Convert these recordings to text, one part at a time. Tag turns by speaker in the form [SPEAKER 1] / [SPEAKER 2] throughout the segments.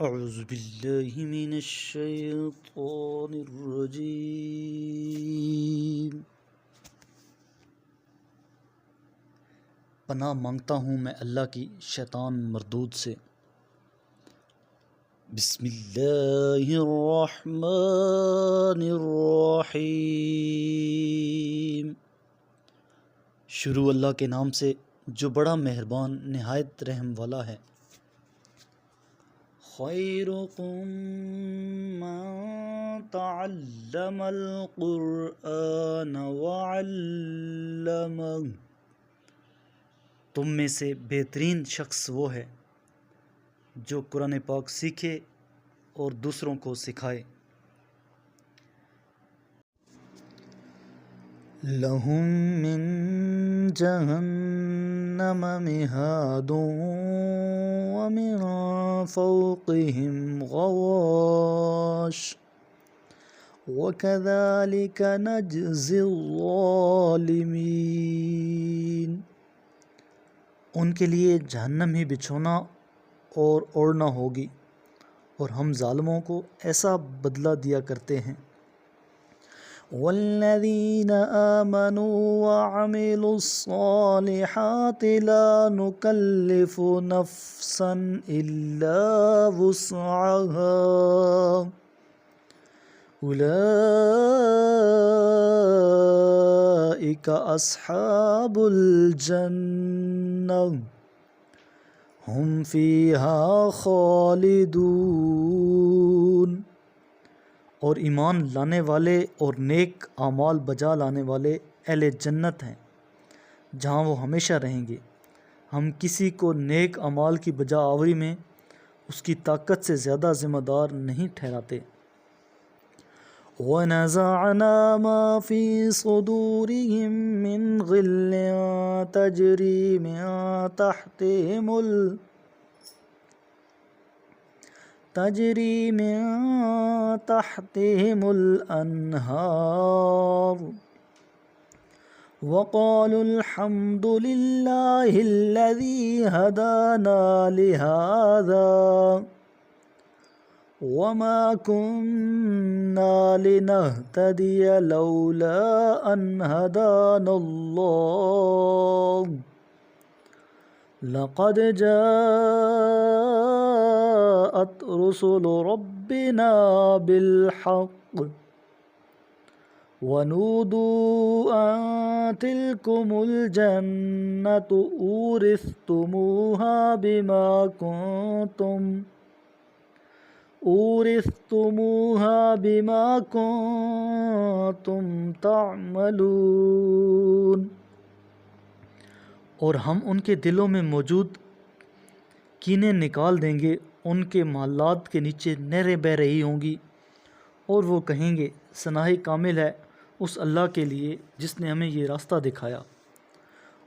[SPEAKER 1] اعوذ باللہ من الشیطان الرجیم۔ پناہ مانگتا ہوں میں اللہ کی شیطان مردود سے۔ بسم اللہ الرحمن الرحیم۔ شروع اللہ کے نام سے جو بڑا مہربان نہایت رحم والا ہے۔ خیرکم من تعلم القرآن وعلمہ، تم میں سے بہترین شخص وہ ہے جو قرآن پاک سیکھے اور دوسروں کو سکھائے۔ لہم من جہنم مہاد ومن فوقہم غواش وکذالک نجزی الظالمین۔ ان کے لیے جہنم ہی بچھونا اور اوڑھنا ہوگی، اور ہم ظالموں کو ایسا بدلہ دیا کرتے ہیں۔ والذین آمنوا وعملوا الصالحات لا نکلف نفسا الا وسعها اولئک اصحاب الجنہ ہم فیہا خالدون۔ اور ایمان لانے والے اور نیک اعمال بجا لانے والے اہل جنت ہیں جہاں وہ ہمیشہ رہیں گے۔ ہم کسی کو نیک اعمال کی بجا آوری میں اس کی طاقت سے زیادہ ذمہ دار نہیں ٹھہراتے۔ وَنَزَعْنَا مَا فِي صُدُورِهِم مِّن غِلٍّ تَجْرِي مِن تحتهم الأنهار وقالوا الحمد لله الذي هدانا لهذا وما كنا لنهتدي لولا أن هدانا الله لقد جاءت رسل ربنا بالحق ونودوا أن تلكم الجنة أورثتموها بما كنتم تعملون۔ اور ہم ان کے دلوں میں موجود کینے نکال دیں گے، ان کے محلات کے نیچے نہریں بہہ رہی ہوں گی، اور وہ کہیں گے ثنائی کامل ہے اس اللہ کے لیے جس نے ہمیں یہ راستہ دکھایا،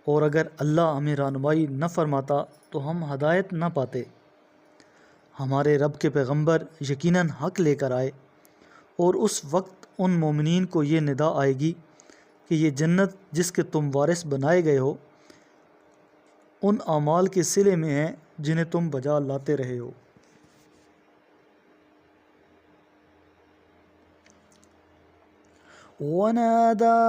[SPEAKER 1] اور اگر اللہ ہمیں رہنمائی نہ فرماتا تو ہم ہدایت نہ پاتے۔ ہمارے رب کے پیغمبر یقیناً حق لے کر آئے، اور اس وقت ان مومنین کو یہ ندا آئے گی کہ یہ جنت جس کے تم وارث بنائے گئے ہو ان اعمال کے صلے میں ہیں جنہیں تم بجا لاتے رہے ہو۔ وَنَادَى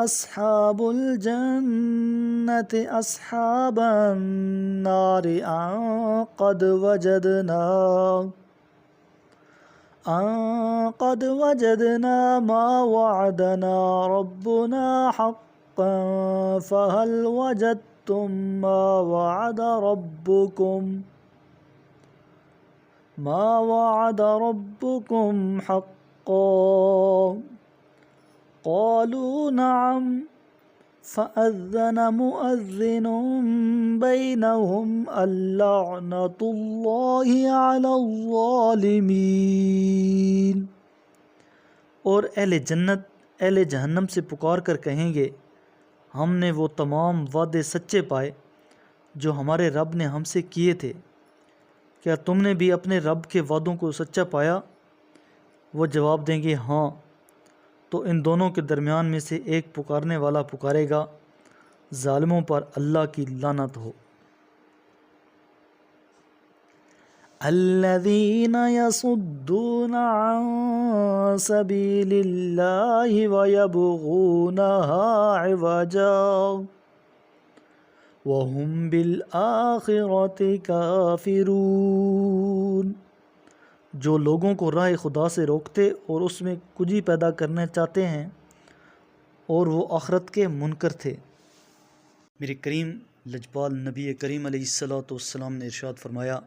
[SPEAKER 1] أَصْحَابُ الْجَنَّةِ أَصْحَابَ النَّارِ أَن قَدْ وَجَدْنَا مَا وَعَدَنَا رَبُّنَا حَقًّا فَهَلْ وَجَدتُّم مَّا وَعَدَ رَبُّكُمْ حَقًّا قالوا نعم فأذن مؤذن بينهم اللعنة الله على الظالمين۔ اور اہل جنت اہل جہنم سے پکار کر کہیں گے ہم نے وہ تمام وعدے سچے پائے جو ہمارے رب نے ہم سے کیے تھے، کیا تم نے بھی اپنے رب کے وعدوں کو سچا پایا؟ وہ جواب دیں گے ہاں، تو ان دونوں کے درمیان میں سے ایک پکارنے والا پکارے گا ظالموں پر اللہ کی لعنت ہو۔ الذين يصدون عن سبيل الله ويبغونها عوجا وهم بالآخرة كافرون، جو لوگوں کو راہ خدا سے روکتے اور اس میں کجی پیدا کرنا چاہتے ہیں اور وہ آخرت کے منکر تھے۔ میرے کریم لجپال نبی کریم علیہ السلام نے ارشاد فرمایا،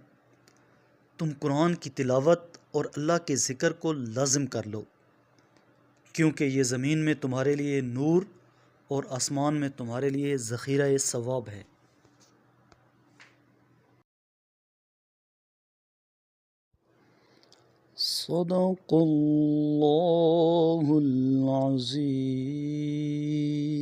[SPEAKER 1] تم قرآن کی تلاوت اور اللہ کے ذکر کو لازم کر لو، کیونکہ یہ زمین میں تمہارے لیے نور اور آسمان میں تمہارے لیے ذخیرہ ثواب ہے۔ صدق اللہ العظیم۔